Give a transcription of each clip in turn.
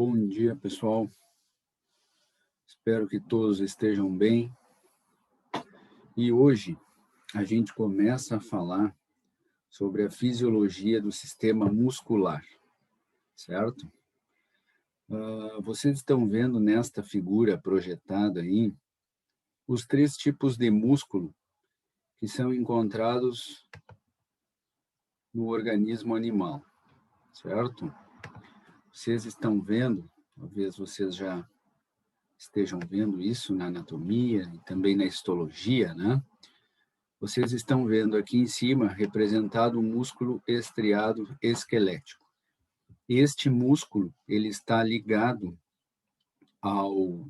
Bom dia, pessoal. Espero que todos estejam bem. E hoje a gente começa a falar sobre a fisiologia do sistema muscular, certo? Vocês estão vendo nesta figura projetada aí os três tipos de músculo que são encontrados no organismo animal, certo? Vocês estão vendo, talvez vocês já estejam vendo isso na anatomia e também na histologia, né? Vocês estão vendo aqui em cima representado o músculo estriado esquelético. Este músculo, ele está ligado ao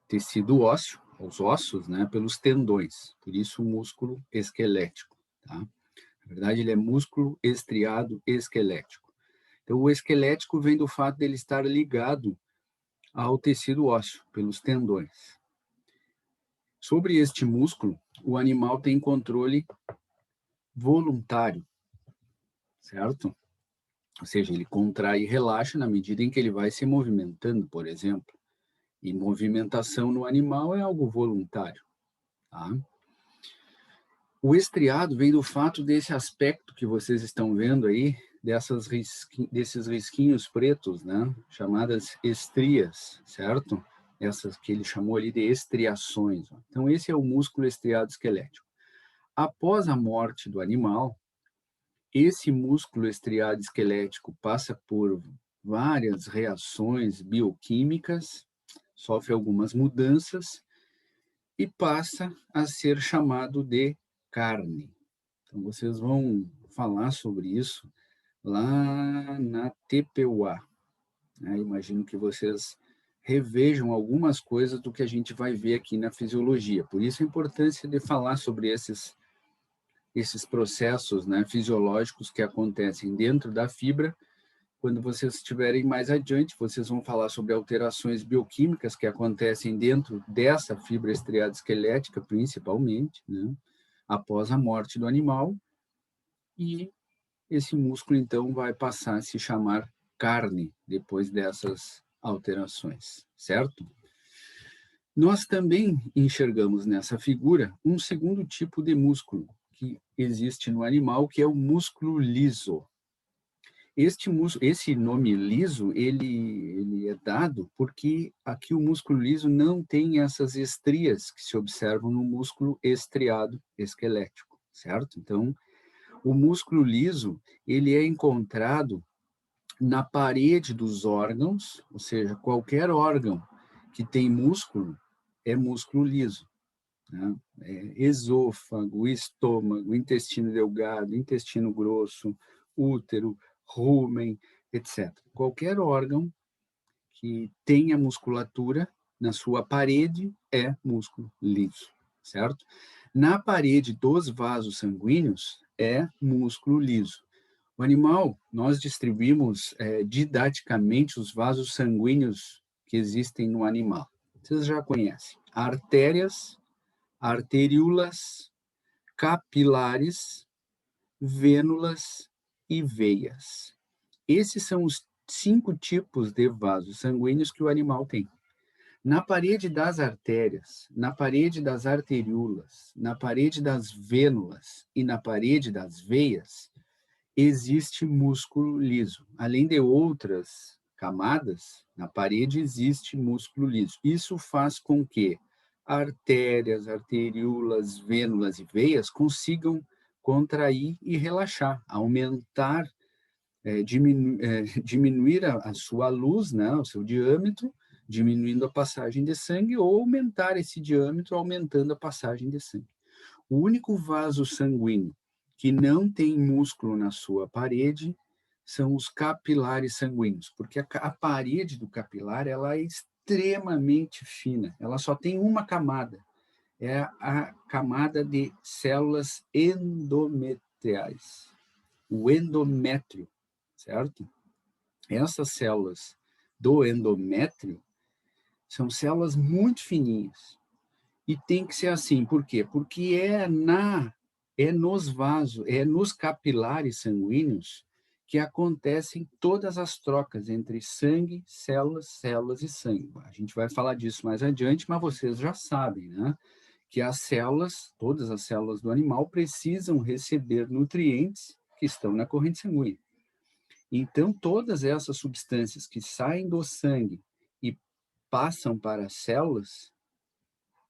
tecido ósseo, aos ossos, né, pelos tendões. Por isso o músculo esquelético, tá? Na verdade, ele é músculo estriado esquelético. Então, o esquelético vem do fato dele estar ligado ao tecido ósseo, pelos tendões. Sobre este músculo, o animal tem controle voluntário, certo? Ou seja, ele contrai e relaxa na medida em que ele vai se movimentando, por exemplo. E movimentação no animal é algo voluntário, tá? O estriado vem do fato desse aspecto que vocês estão vendo aí, desses risquinhos pretos, né? Chamadas estrias, certo? Essas que ele chamou ali de estriações. Então, esse é o músculo estriado esquelético. Após a morte do animal, esse músculo estriado esquelético passa por várias reações bioquímicas, sofre algumas mudanças e passa a ser chamado de carne. Então, vocês vão falar sobre isso lá na TPUA, né? Imagino que vocês revejam algumas coisas do que a gente vai ver aqui na fisiologia. Por isso a importância de falar sobre esses processos, né, fisiológicos que acontecem dentro da fibra. Quando vocês estiverem mais adiante, vocês vão falar sobre alterações bioquímicas que acontecem dentro dessa fibra estriada esquelética, principalmente, né, após a morte do animal, e esse músculo, então, vai passar a se chamar carne depois dessas alterações, certo? Nós também enxergamos nessa figura um segundo tipo de músculo que existe no animal, que é o músculo liso. Esse nome liso, ele é dado porque aqui o músculo liso não tem essas estrias que se observam no músculo estriado esquelético, certo? Então, o músculo liso, ele é encontrado na parede dos órgãos, ou seja, qualquer órgão que tem músculo é músculo liso, né? Esôfago, estômago, intestino delgado, intestino grosso, útero, rúmen, etc. Qualquer órgão que tenha musculatura na sua parede é músculo liso, certo? Na parede dos vasos sanguíneos é músculo liso. O animal, nós distribuímos didaticamente os vasos sanguíneos que existem no animal. Vocês já conhecem. Artérias, arteríolas, capilares, vênulas e veias. Esses são os 5 tipos de vasos sanguíneos que o animal tem. Na parede das artérias, na parede das arteríolas, na parede das vênulas e na parede das veias, existe músculo liso. Além de outras camadas, na parede existe músculo liso. Isso faz com que artérias, arteríolas, vênulas e veias consigam contrair e relaxar, aumentar, diminuir a sua luz, né, o seu diâmetro, diminuindo a passagem de sangue, ou aumentar esse diâmetro, aumentando a passagem de sangue. O único vaso sanguíneo que não tem músculo na sua parede são os capilares sanguíneos, porque a parede do capilar ela é extremamente fina, ela só tem uma camada, é a camada de células endometriais, o endométrio, certo? Essas células do endométrio são células muito fininhas, e tem que ser assim, por quê? Porque é nos vasos, é nos capilares sanguíneos que acontecem todas as trocas entre sangue, células e sangue. A gente vai falar disso mais adiante, mas vocês já sabem, né? Que as células, todas as células do animal, precisam receber nutrientes que estão na corrente sanguínea. Então, todas essas substâncias que saem do sangue e passam para as células,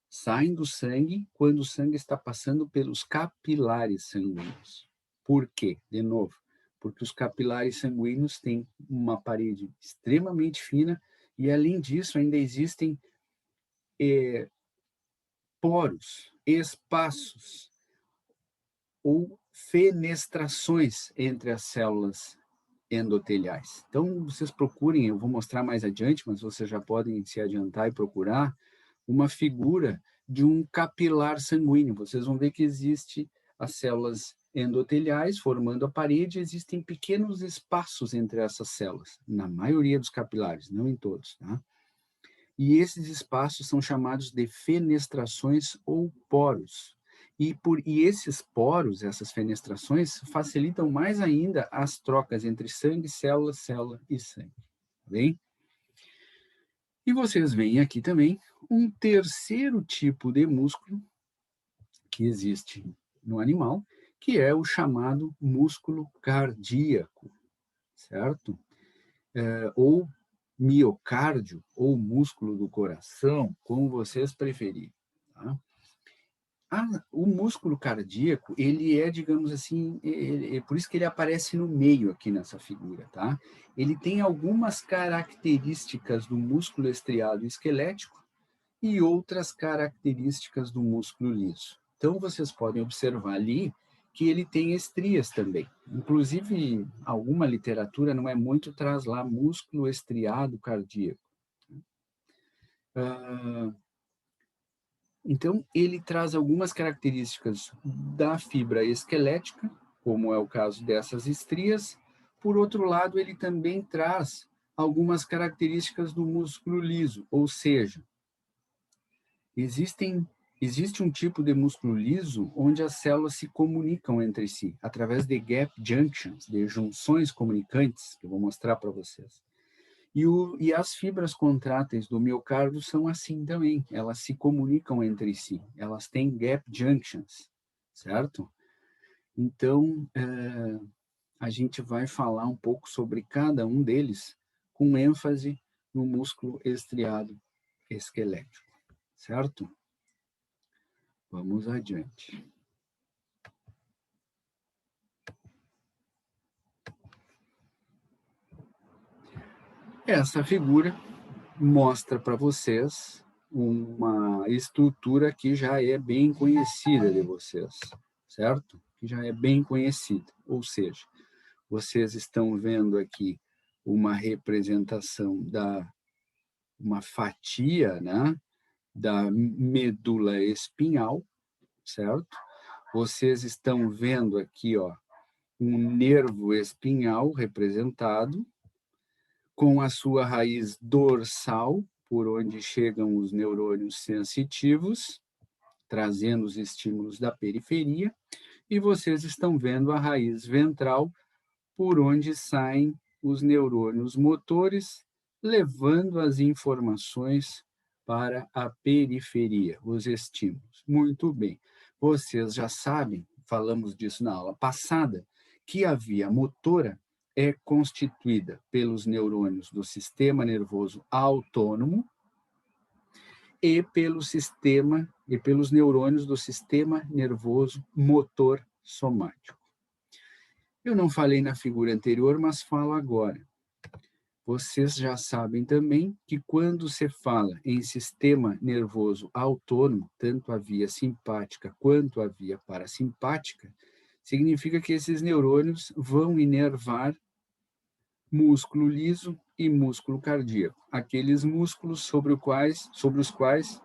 saem do sangue quando o sangue está passando pelos capilares sanguíneos. Por quê? De novo, porque os capilares sanguíneos têm uma parede extremamente fina e, além disso, ainda existem poros, espaços ou fenestrações entre as células endoteliais. Então, vocês procurem, eu vou mostrar mais adiante, mas vocês já podem se adiantar e procurar uma figura de um capilar sanguíneo. Vocês vão ver que existe as células endoteliais formando a parede, existem pequenos espaços entre essas células, na maioria dos capilares, não em todos, tá? E esses espaços são chamados de fenestrações ou poros. E esses poros, essas fenestrações, facilitam mais ainda as trocas entre sangue, célula e sangue. Tá bem? E vocês veem aqui também um terceiro tipo de músculo que existe no animal, que é o chamado músculo cardíaco, certo? Ou miocárdio, ou músculo do coração, como vocês preferirem. Tá? O músculo cardíaco, ele é, digamos assim, por isso que ele aparece no meio aqui nessa figura, tá? Ele tem algumas características do músculo estriado esquelético e outras características do músculo liso. Então, vocês podem observar ali que ele tem estrias também. Inclusive, alguma literatura, não é muito, traz lá músculo estriado cardíaco. Então, ele traz algumas características da fibra esquelética, como é o caso dessas estrias. Por outro lado, ele também traz algumas características do músculo liso, ou seja, existe um tipo de músculo liso onde as células se comunicam entre si, através de gap junctions, de junções comunicantes, que eu vou mostrar para vocês. E as fibras contráteis do miocárdio são assim também, elas se comunicam entre si, elas têm gap junctions, certo? Então, a gente vai falar um pouco sobre cada um deles, com ênfase no músculo estriado esquelético, certo? Vamos adiante. Essa figura mostra para vocês uma estrutura que já é bem conhecida de vocês, certo? Que já é bem conhecida. Ou seja, vocês estão vendo aqui uma representação uma fatia, né, da medula espinhal, certo? Vocês estão vendo aqui, ó, um nervo espinhal representado, com a sua raiz dorsal, por onde chegam os neurônios sensitivos, trazendo os estímulos da periferia, e vocês estão vendo a raiz ventral, por onde saem os neurônios motores, levando as informações para a periferia, os estímulos. Muito bem. Vocês já sabem, falamos disso na aula passada, que a via motora é constituída pelos neurônios do sistema nervoso autônomo e pelos neurônios do sistema nervoso motor somático. Eu não falei na figura anterior, mas falo agora. Vocês já sabem também que quando se fala em sistema nervoso autônomo, tanto a via simpática quanto a via parasimpática, significa que esses neurônios vão inervar músculo liso e músculo cardíaco, aqueles músculos sobre os quais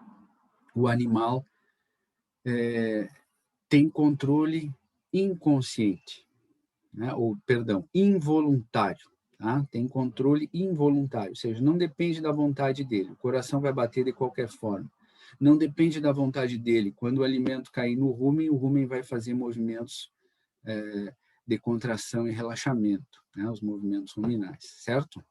o animal tem controle inconsciente, né? Involuntário, tá? Tem controle involuntário, ou seja, não depende da vontade dele, o coração vai bater de qualquer forma, não depende da vontade dele, quando o alimento cair no rumen, o rumen vai fazer movimentos de contração e relaxamento, né? Os movimentos luminais, certo?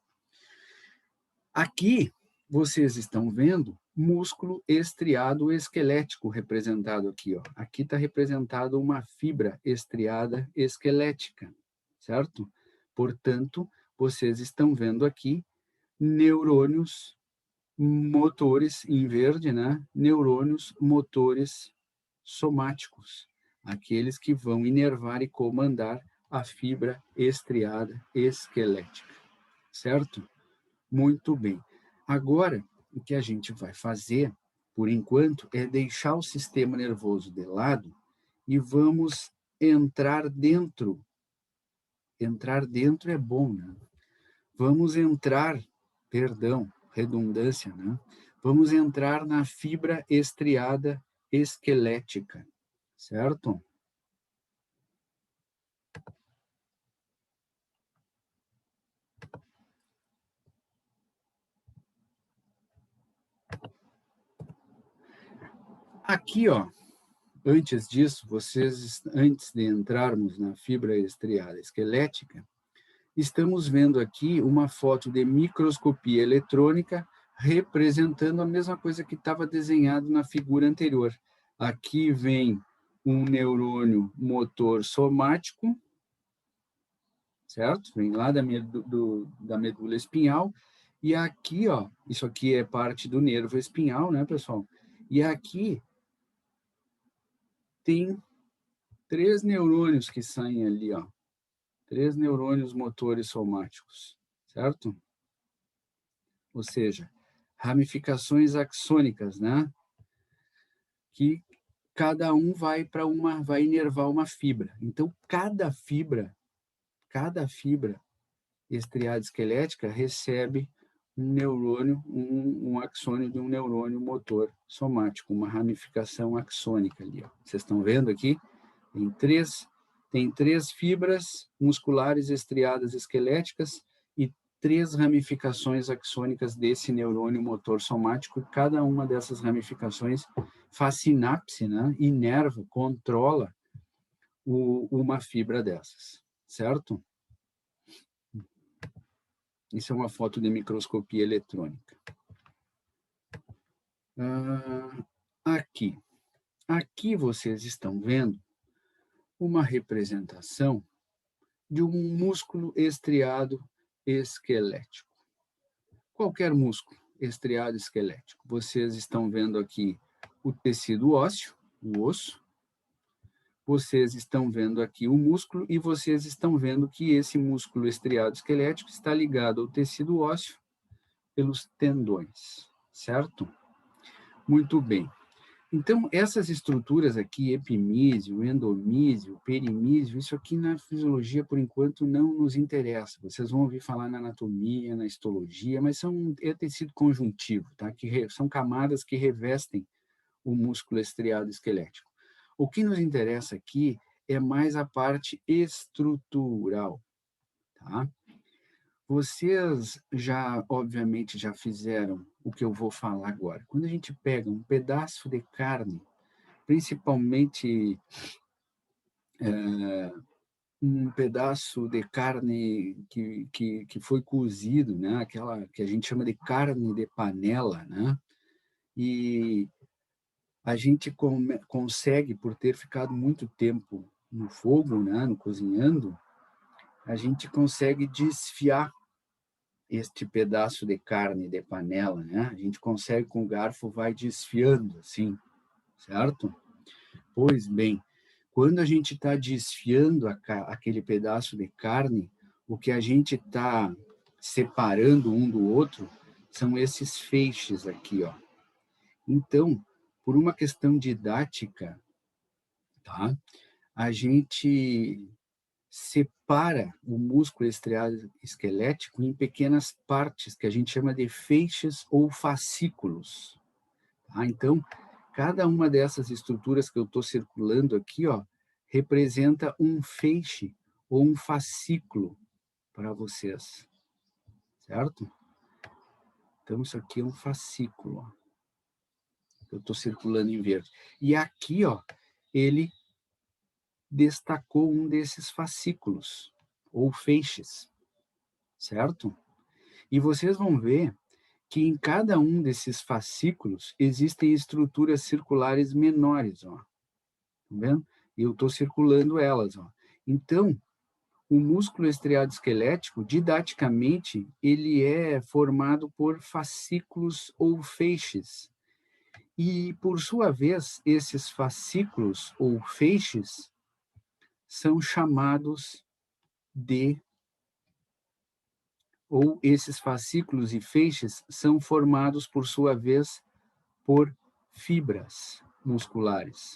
Aqui, vocês estão vendo músculo estriado esquelético representado aqui, ó. Aqui está representado uma fibra estriada esquelética, certo? Portanto, vocês estão vendo aqui neurônios motores em verde, né? Neurônios motores somáticos, aqueles que vão inervar e comandar a fibra estriada esquelética, certo? Muito bem. Agora, o que a gente vai fazer, por enquanto, é deixar o sistema nervoso de lado e vamos entrar dentro. Entrar dentro é bom, né? Vamos entrar, perdão, redundância, né? Vamos entrar na fibra estriada esquelética, certo? Aqui, ó, antes disso, antes de entrarmos na fibra estriada esquelética, estamos vendo aqui uma foto de microscopia eletrônica representando a mesma coisa que estava desenhado na figura anterior. Aqui vem um neurônio motor somático, certo? Vem lá da medula espinhal. E aqui, ó, isso aqui é parte do nervo espinhal, né, pessoal? E aqui tem 3 neurônios que saem ali, ó. 3 neurônios motores somáticos, certo? Ou seja, ramificações axônicas, né? Que cada um vai inervar uma fibra. Então, cada fibra estriada esquelética recebe um neurônio, um axônio de um neurônio motor somático, uma ramificação axônica ali, ó. Vocês estão vendo aqui? Tem três fibras musculares estriadas esqueléticas e 3 ramificações axônicas desse neurônio motor somático, e cada uma dessas ramificações faz sinapse, né? Inerva, controla uma fibra dessas, certo? Isso é uma foto de microscopia eletrônica. Aqui. Aqui vocês estão vendo uma representação de um músculo estriado esquelético. Qualquer músculo estriado esquelético. Vocês estão vendo aqui o tecido ósseo, o osso. Vocês estão vendo aqui o músculo e vocês estão vendo que esse músculo estriado esquelético está ligado ao tecido ósseo pelos tendões, certo? Muito bem. Então, essas estruturas aqui, epimísio, endomísio, perimísio, isso aqui na fisiologia, por enquanto, não nos interessa. Vocês vão ouvir falar na anatomia, na histologia, mas é tecido conjuntivo, tá? São camadas que revestem o músculo estriado esquelético. O que nos interessa aqui é mais a parte estrutural, tá? Vocês obviamente, já fizeram o que eu vou falar agora. Quando a gente pega um pedaço de carne, principalmente um pedaço de carne que foi cozido, né? Aquela que a gente chama de carne de panela, né? E a gente consegue, por ter ficado muito tempo no fogo, né? No cozinhando, a gente consegue desfiar este pedaço de carne de panela, né? A gente consegue com o garfo, vai desfiando assim, certo? Pois bem, quando a gente está desfiando aquele pedaço de carne, o que a gente está separando um do outro são esses feixes aqui, ó. Então, por uma questão didática, tá? A gente separa o músculo estriado esquelético em pequenas partes que a gente chama de feixes ou fascículos. Tá? Então, cada uma dessas estruturas que eu estou circulando aqui, ó, representa um feixe ou um fascículo para vocês, certo? Então, isso aqui é um fascículo, ó, que eu estou circulando em verde. E aqui, ó, ele destacou um desses fascículos, ou feixes, certo? E vocês vão ver que em cada um desses fascículos existem estruturas circulares menores, ó. Tá vendo? Eu estou circulando elas, ó. Então, o músculo estriado esquelético, didaticamente, ele é formado por fascículos ou feixes. E, por sua vez, esses fascículos ou feixes são chamados de, ou esses fascículos e feixes são formados, por sua vez, por fibras musculares,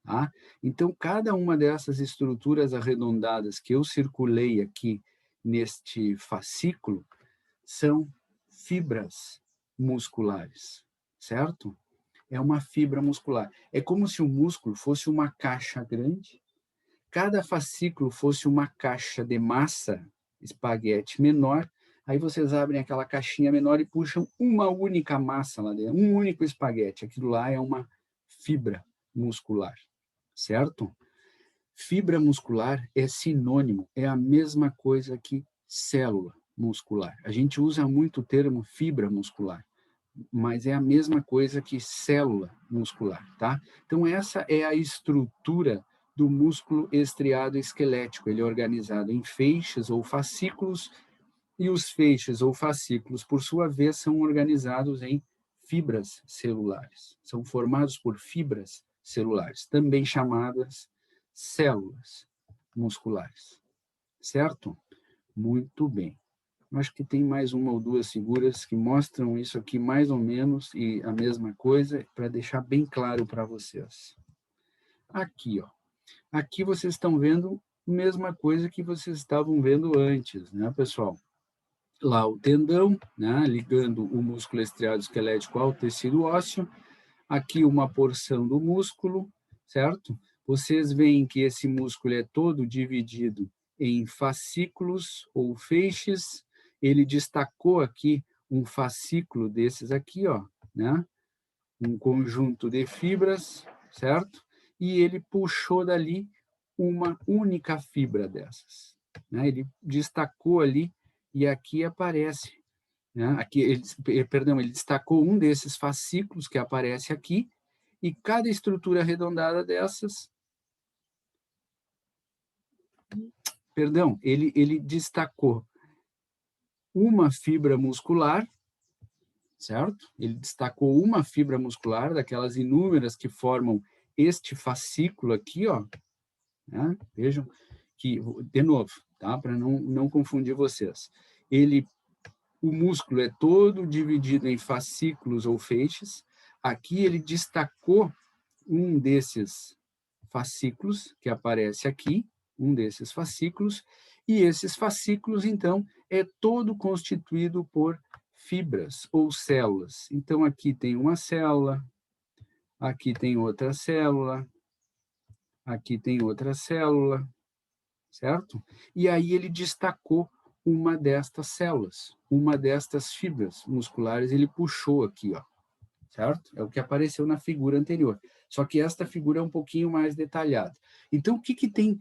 tá? Então, cada uma dessas estruturas arredondadas que eu circulei aqui neste fascículo são fibras musculares, certo? É uma fibra muscular. É como se o músculo fosse uma caixa grande, cada fascículo fosse uma caixa de massa espaguete menor, aí vocês abrem aquela caixinha menor e puxam uma única massa lá dentro, um único espaguete. Aquilo lá é uma fibra muscular, certo? Fibra muscular é sinônimo, é a mesma coisa que célula muscular. A gente usa muito o termo fibra muscular, mas é a mesma coisa que célula muscular, tá? Então, essa é a estrutura do músculo estriado esquelético. Ele é organizado em feixes ou fascículos, e os feixes ou fascículos, por sua vez, são organizados em fibras celulares. São formados por fibras celulares, também chamadas células musculares. Certo? Muito bem. Acho que tem mais uma ou duas figuras que mostram isso aqui mais ou menos e a mesma coisa, para deixar bem claro para vocês. Aqui, ó. Aqui vocês estão vendo a mesma coisa que vocês estavam vendo antes, né, pessoal? Lá o tendão, né, ligando o músculo estriado esquelético ao tecido ósseo. Aqui uma porção do músculo, certo? Vocês veem que esse músculo é todo dividido em fascículos ou feixes. Ele destacou aqui um fascículo desses aqui, ó, né? Um conjunto de fibras, certo? E ele puxou dali uma única fibra dessas, né? Ele destacou ali e aqui aparece, né? Aqui ele destacou um desses fascículos que aparece aqui, e cada estrutura arredondada dessas, ele destacou uma fibra muscular, certo? Ele destacou uma fibra muscular daquelas inúmeras que formam este fascículo aqui, ó, né? Vejam que, de novo, tá? Para não confundir vocês. O músculo é todo dividido em fascículos ou feixes. Aqui ele destacou um desses fascículos, que aparece aqui, um desses fascículos, e esses fascículos, então, é todo constituído por fibras ou células. Então, aqui tem uma célula, aqui tem outra célula, aqui tem outra célula, certo? E aí ele destacou uma destas células, uma destas fibras musculares, ele puxou aqui, ó, certo? É o que apareceu na figura anterior. Só que esta figura é um pouquinho mais detalhada. Então, o que que tem?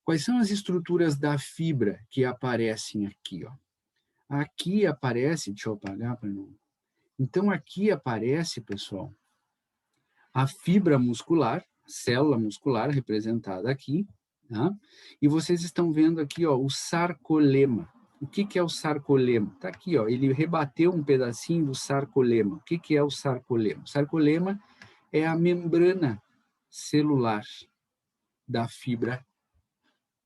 Quais são as estruturas da fibra que aparecem aqui, ó? Aqui aparece, deixa eu apagar para não... Então, aqui aparece, pessoal, a fibra muscular, célula muscular representada aqui, tá? E vocês estão vendo aqui, ó, o sarcolema. O que que é o sarcolema? Está aqui, ó, ele rebateu um pedacinho do sarcolema. O que que é o sarcolema? O sarcolema é a membrana celular da fibra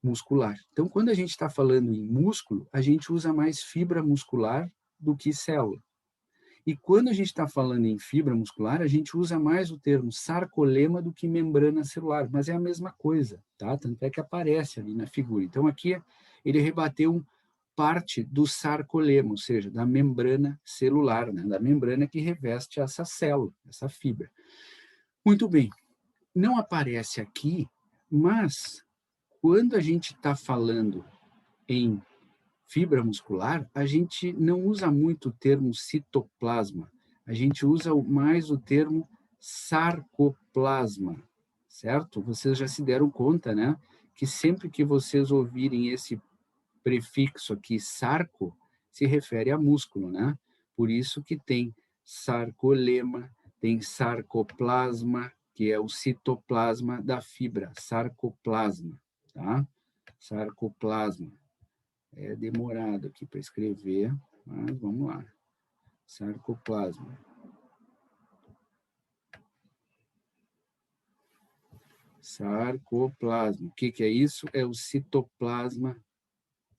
muscular. Então, quando a gente está falando em músculo, a gente usa mais fibra muscular do que célula. E quando a gente está falando em fibra muscular, a gente usa mais o termo sarcolema do que membrana celular, mas é a mesma coisa, tá? Tanto é que aparece ali na figura. Então, aqui ele rebateu parte do sarcolema, ou seja, da membrana celular, né? Da membrana que reveste essa célula, essa fibra. Muito bem, não aparece aqui, mas quando a gente está falando em fibra muscular, a gente não usa muito o termo citoplasma, a gente usa mais o termo sarcoplasma, certo? Vocês já se deram conta, né? Que sempre que vocês ouvirem esse prefixo aqui, sarco, se refere a músculo, né? Por isso que tem sarcolema, tem sarcoplasma, que é o citoplasma da fibra, sarcoplasma, tá? Sarcoplasma. É demorado aqui para escrever, mas vamos lá. Sarcoplasma. Sarcoplasma. O que é isso? É o citoplasma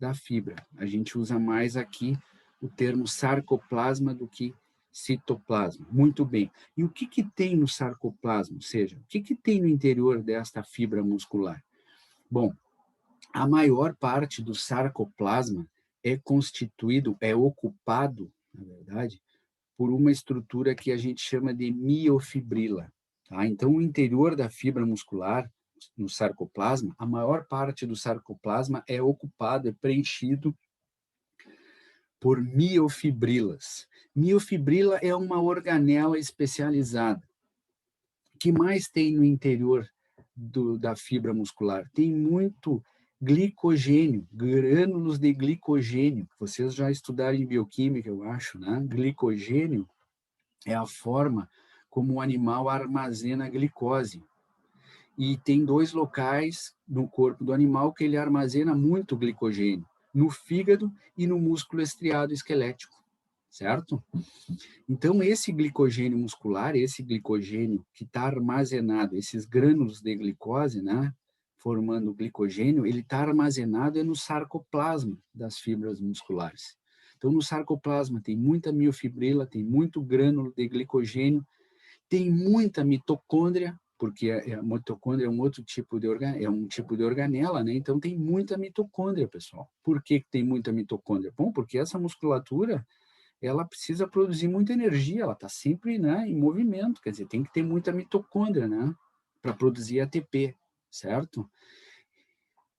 da fibra. A gente usa mais aqui o termo sarcoplasma do que citoplasma. Muito bem. E o que tem no sarcoplasma? Ou seja, o que tem no interior desta fibra muscular? Bom, a maior parte do sarcoplasma é constituído, é ocupado, na verdade, por uma estrutura que a gente chama de miofibrila. Tá? Então, o interior da fibra muscular, no sarcoplasma, a maior parte do sarcoplasma é ocupado, é preenchido por miofibrilas. Miofibrila é uma organela especializada. O que mais tem no interior da fibra muscular? Tem muito glicogênio, grânulos de glicogênio. Vocês já estudaram em bioquímica, eu acho, né? Glicogênio é a forma como o animal armazena a glicose. E tem 2 locais no corpo do animal que ele armazena muito glicogênio, no fígado e no músculo estriado esquelético, certo? Então, esse glicogênio muscular, esse glicogênio que está armazenado, esses grânulos de glicose, né, formando glicogênio, ele está armazenado no sarcoplasma das fibras musculares. Então, no sarcoplasma tem muita miofibrila, tem muito grânulo de glicogênio, tem muita mitocôndria, porque a mitocôndria é um outro tipo de organela, né? Então tem muita mitocôndria, pessoal. Por que tem muita mitocôndria? Bom, porque essa musculatura ela precisa produzir muita energia, ela está sempre, né, em movimento, quer dizer, tem que ter muita mitocôndria, né, para produzir ATP, certo?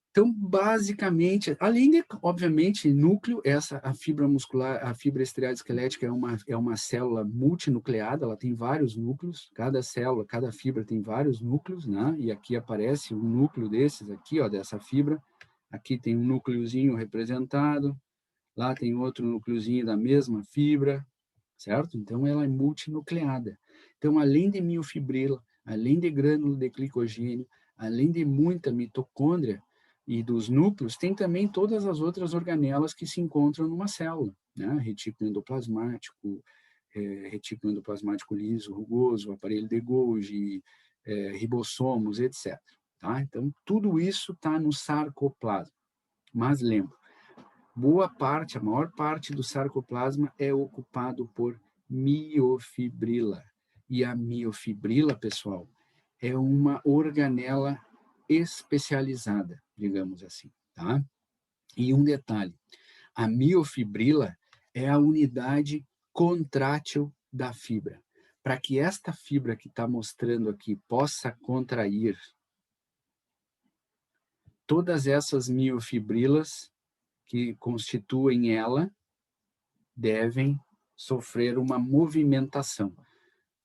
Então, basicamente, além de, obviamente, núcleo, a fibra muscular, a fibra estriada esquelética é uma célula multinucleada, ela tem vários núcleos, cada célula, cada fibra tem vários núcleos, né? E aqui aparece um núcleo desses aqui, ó, dessa fibra. Aqui tem um núcleozinho representado, lá tem outro núcleozinho da mesma fibra, certo? Então, ela é multinucleada. Então, além de miofibrila, além de grânulo de glicogênio, além de muita mitocôndria e dos núcleos, tem também todas as outras organelas que se encontram numa célula, né? Retículo endoplasmático, retículo endoplasmático liso, rugoso, aparelho de Golgi, ribossomos, etc. Tá? Então, tudo isso está no sarcoplasma. Mas lembra, boa parte, a maior parte do sarcoplasma é ocupado por miofibrila. E a miofibrila, pessoal, é uma organela especializada, digamos assim, tá? E um detalhe, a miofibrila é a unidade contrátil da fibra. Para que esta fibra que está mostrando aqui possa contrair, todas essas miofibrilas que constituem ela devem sofrer uma movimentação,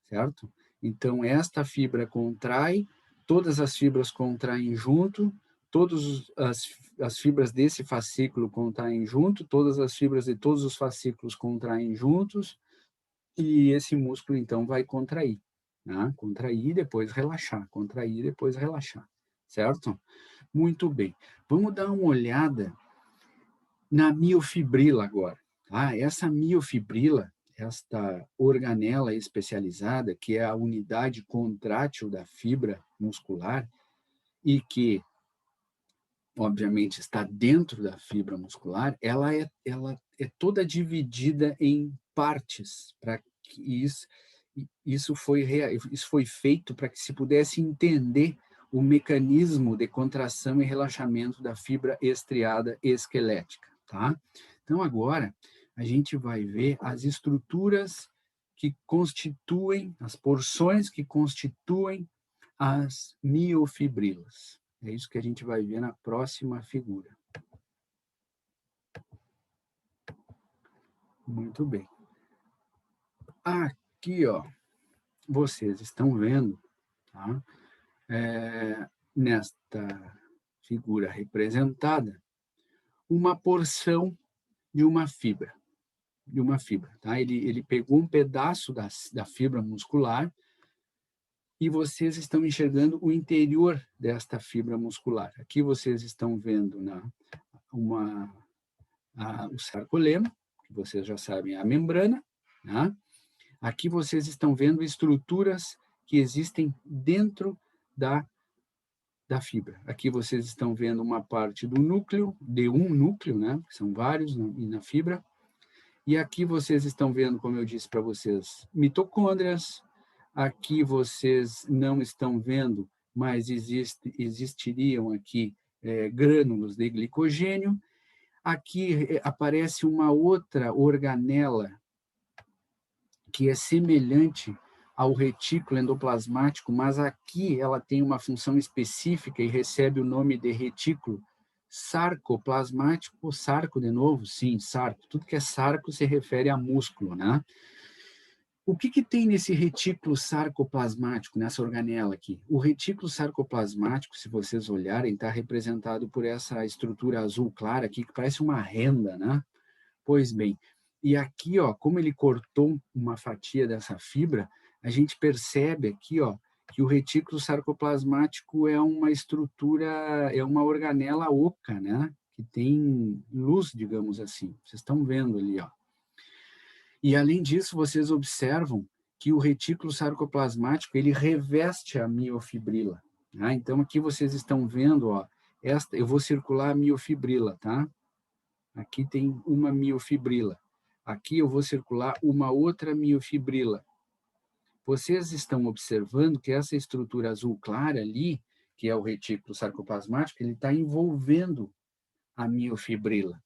certo? Então, esta fibra contrai, todas as fibras contraem junto, todas as fibras desse fascículo contraem junto, todas as fibras de todos os fascículos contraem juntos, e esse músculo, então, vai contrair. Né? Contrair e depois relaxar, contrair e depois relaxar, certo? Muito bem. Vamos dar uma olhada na miofibrila agora. Ah, essa miofibrila, esta organela especializada, que é a unidade contrátil da fibra muscular e que, obviamente, está dentro da fibra muscular, ela é toda dividida em partes, para que isso foi feito para que se pudesse entender o mecanismo de contração e relaxamento da fibra estriada esquelética, tá? Então, agora, a gente vai ver as estruturas que constituem, as porções que constituem as miofibrilas. É isso que a gente vai ver na próxima figura. Muito bem. Aqui, ó, vocês estão vendo, tá? nesta figura representada, uma porção de uma fibra. Tá? Ele pegou um pedaço da fibra muscular e vocês estão enxergando o interior desta fibra muscular. Aqui vocês estão vendo o sarcolema, que vocês já sabem, a membrana. Tá? Aqui vocês estão vendo estruturas que existem dentro da fibra. Aqui vocês estão vendo uma parte do núcleo, de um núcleo, né? São vários na fibra. E aqui vocês estão vendo, como eu disse para vocês, mitocôndrias. Aqui vocês não estão vendo, mas existiriam aqui grânulos de glicogênio. Aqui aparece uma outra organela que é semelhante ao retículo endoplasmático, mas aqui ela tem uma função específica e recebe o nome de retículo sarcoplasmático. Sarco de novo? Sim, sarco. Tudo que é sarco se refere a músculo, né? O que tem nesse retículo sarcoplasmático, nessa organela aqui? O retículo sarcoplasmático, se vocês olharem, está representado por essa estrutura azul clara aqui, que parece uma renda, né? Pois bem, e aqui, ó, como ele cortou uma fatia dessa fibra, a gente percebe aqui, ó, que o retículo sarcoplasmático é uma estrutura, é uma organela oca, né? Que tem luz, digamos assim. Vocês estão vendo ali, ó. E, além disso, vocês observam que o retículo sarcoplasmático ele reveste a miofibrila. Tá? Então, aqui vocês estão vendo, ó, eu vou circular a miofibrila, tá? Aqui tem uma miofibrila. Aqui eu vou circular uma outra miofibrila. Vocês estão observando que essa estrutura azul clara ali, que é o retículo sarcoplasmático, ele está envolvendo a miofibrila,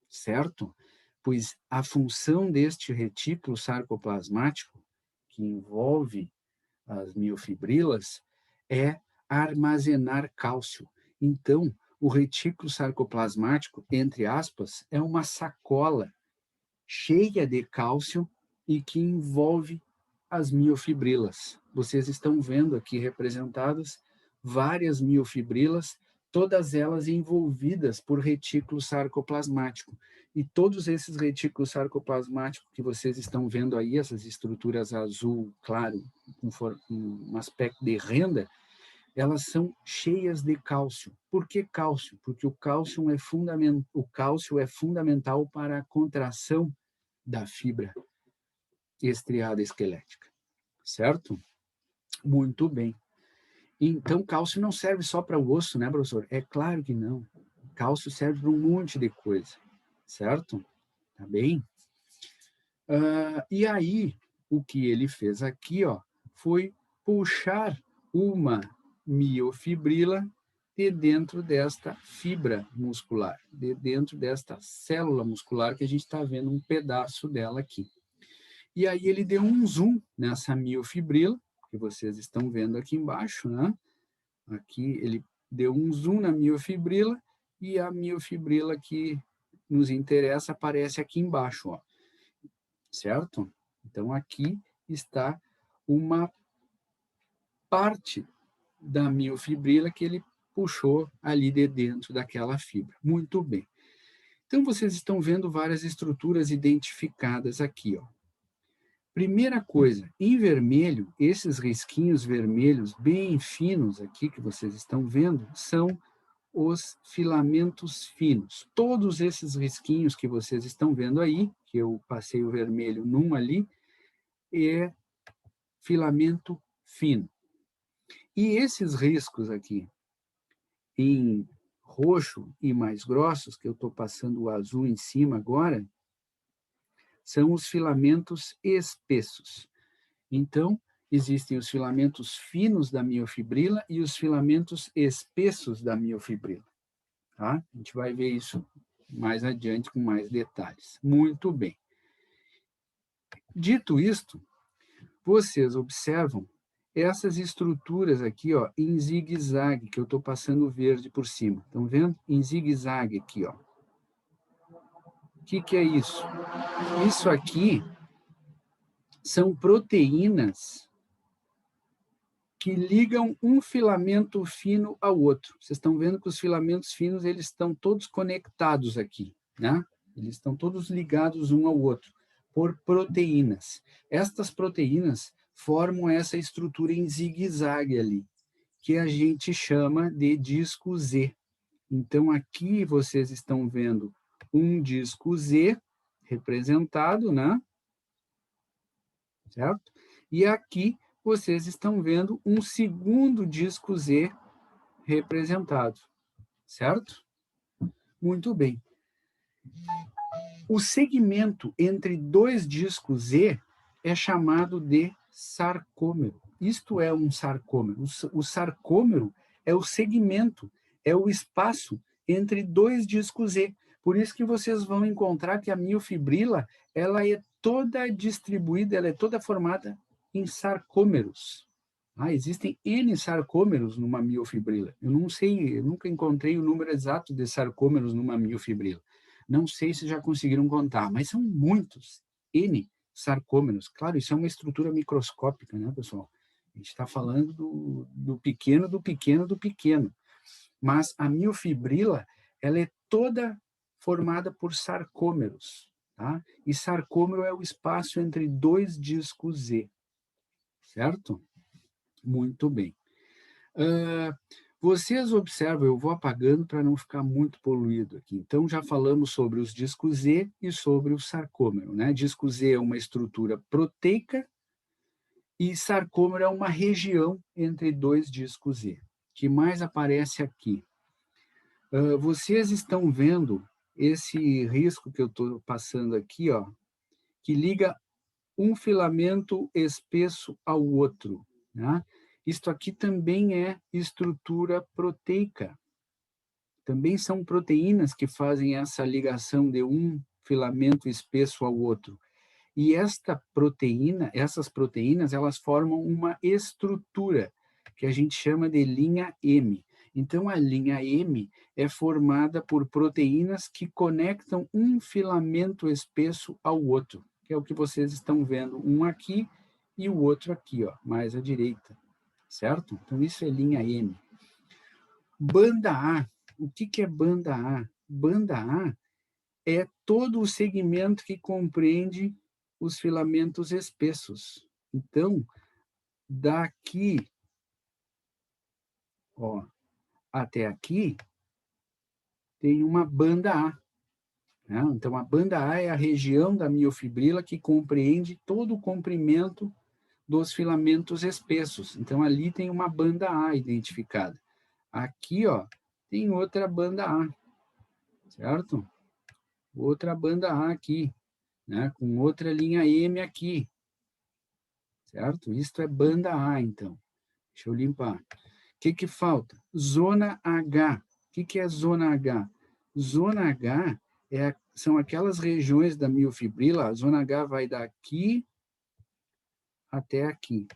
certo? Pois a função deste retículo sarcoplasmático, que envolve as miofibrilas, é armazenar cálcio. Então, o retículo sarcoplasmático, entre aspas, é uma sacola cheia de cálcio e que envolve as miofibrilas. Vocês estão vendo aqui representadas várias miofibrilas, todas elas envolvidas por retículo sarcoplasmático. E todos esses retículos sarcoplasmáticos que vocês estão vendo aí, essas estruturas azul claro, com um aspecto de renda, elas são cheias de cálcio. Por que cálcio? Porque o cálcio é fundamental para a contração da fibra estriada esquelética, certo? Muito bem. Então, cálcio não serve só para o osso, né, professor? É claro que não. Cálcio serve para um monte de coisa, certo? Tá bem? E aí, o que ele fez aqui, ó, foi puxar uma miofibrila de dentro desta fibra muscular, de dentro desta célula muscular que a gente está vendo um pedaço dela aqui. E aí ele deu um zoom nessa miofibrila, que vocês estão vendo aqui embaixo, né? Aqui ele deu um zoom na miofibrila e a miofibrila que nos interessa aparece aqui embaixo, ó. Certo? Então, aqui está uma parte da miofibrila que ele puxou ali de dentro daquela fibra. Muito bem. Então, vocês estão vendo várias estruturas identificadas aqui, ó. Primeira coisa, em vermelho, esses risquinhos vermelhos bem finos aqui que vocês estão vendo são os filamentos finos. Todos esses risquinhos que vocês estão vendo aí, que eu passei o vermelho num ali, é filamento fino. E esses riscos aqui, em roxo e mais grossos, que eu estou passando o azul em cima agora, são os filamentos espessos. Então, existem os filamentos finos da miofibrila e os filamentos espessos da miofibrila. Tá? A gente vai ver isso mais adiante com mais detalhes. Muito bem. Dito isto, vocês observam essas estruturas aqui, ó, em zigue-zague, que eu estou passando verde por cima. Estão vendo? Em zigue-zague aqui, ó. O que é isso? Isso aqui são proteínas que ligam um filamento fino ao outro. Vocês estão vendo que os filamentos finos eles estão todos conectados aqui, né? Eles estão todos ligados um ao outro por proteínas. Estas proteínas formam essa estrutura em zigue-zague ali, que a gente chama de disco Z. Então, aqui vocês estão vendo um disco Z representado, né? Certo? E aqui vocês estão vendo um segundo disco Z representado, certo? Muito bem. O segmento entre dois discos Z é chamado de sarcômero. Isto é um sarcômero. O sarcômero é o segmento, é o espaço entre dois discos Z. Por isso que vocês vão encontrar que a miofibrila ela é toda distribuída, ela é toda formada em sarcômeros. Existem N sarcômeros numa miofibrila. Eu não sei, eu nunca encontrei o número exato de sarcômeros numa miofibrila. Não sei se já conseguiram contar, mas são muitos, N sarcômeros. Claro, isso é uma estrutura microscópica, né, pessoal? A gente está falando do pequeno, do pequeno, do pequeno. Mas a miofibrila, ela é toda formada por sarcômeros, tá? E sarcômero é o espaço entre dois discos Z, certo? Muito bem. Vocês observam, eu vou apagando para não ficar muito poluído aqui. Então, já falamos sobre os discos Z e sobre o sarcômero, né? Disco Z é uma estrutura proteica e sarcômero é uma região entre dois discos Z. O que mais aparece aqui? Vocês estão vendo esse risco que eu estou passando aqui, ó, que liga um filamento espesso ao outro, né? Isto aqui também é estrutura proteica. Também são proteínas que fazem essa ligação de um filamento espesso ao outro. E essas proteínas, elas formam uma estrutura que a gente chama de linha M. Então, a linha M é formada por proteínas que conectam um filamento espesso ao outro, que é o que vocês estão vendo, um aqui e o outro aqui, ó, mais à direita, certo? Então, isso é linha M. Banda A. O que é banda A? Banda A é todo o segmento que compreende os filamentos espessos. Então, daqui, ó, até aqui, tem uma banda A. Né? Então, a banda A é a região da miofibrila que compreende todo o comprimento dos filamentos espessos. Então, ali tem uma banda A identificada. Aqui, ó, tem outra banda A, certo? Outra banda A aqui, né? Com outra linha M aqui, certo? Isto é banda A, então. Deixa eu limpar. O que falta? Zona H. O que é zona H? Zona H são aquelas regiões da miofibrila, a zona H vai daqui até aqui.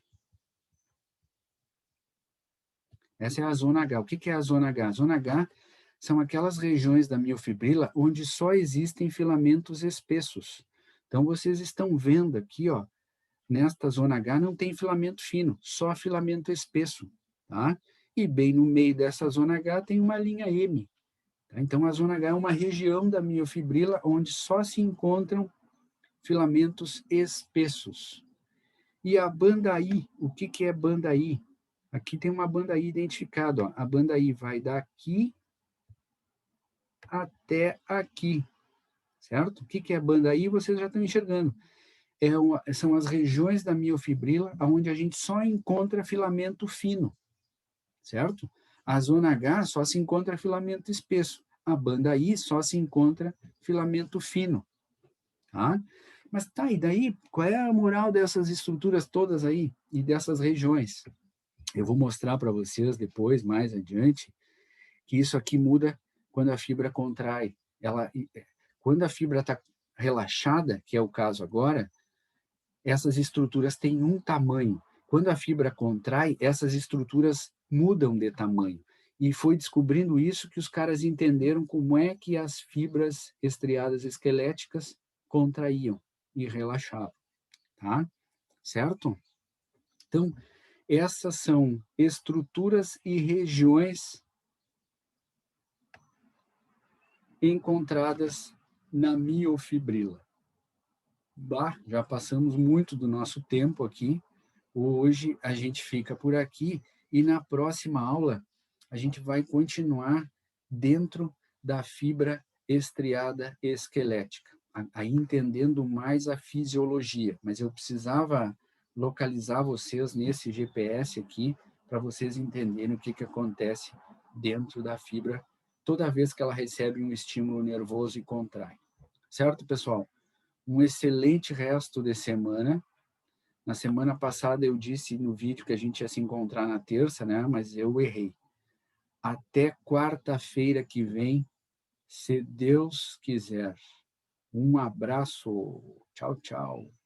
Essa é a zona H. O que é a zona H? A zona H são aquelas regiões da miofibrila onde só existem filamentos espessos. Então, vocês estão vendo aqui, ó, nesta zona H não tem filamento fino, só filamento espesso, tá? E bem no meio dessa zona H tem uma linha M. Tá? Então, a zona H é uma região da miofibrila onde só se encontram filamentos espessos. E a banda I, o que é banda I? Aqui tem uma banda I identificada. Ó. A banda I vai daqui até aqui, certo? O que é banda I? Vocês já estão enxergando. São as regiões da miofibrila onde a gente só encontra filamento fino, certo? A zona H só se encontra filamento espesso. A banda I só se encontra filamento fino, tá? Mas tá, e daí, qual é a moral dessas estruturas todas aí e dessas regiões? Eu vou mostrar para vocês depois, mais adiante, que isso aqui muda quando a fibra contrai. Quando a fibra está relaxada, que é o caso agora, essas estruturas têm um tamanho. Quando a fibra contrai, essas estruturas mudam de tamanho. E foi descobrindo isso que os caras entenderam como é que as fibras estriadas esqueléticas contraíam e relaxavam, tá? Certo? Então, Essas são estruturas e regiões encontradas na miofibrila. Bah, já passamos muito do nosso tempo aqui. Hoje a gente fica por aqui e na próxima aula a gente vai continuar dentro da fibra estriada esquelética, aí entendendo mais a fisiologia. Mas eu precisava localizar vocês nesse GPS aqui para vocês entenderem o que acontece dentro da fibra toda vez que ela recebe um estímulo nervoso e contrai. Certo, pessoal? Um excelente resto de semana. Na semana passada eu disse no vídeo que a gente ia se encontrar na terça, né? Mas eu errei. Até quarta-feira que vem, se Deus quiser. Um abraço. Tchau, tchau.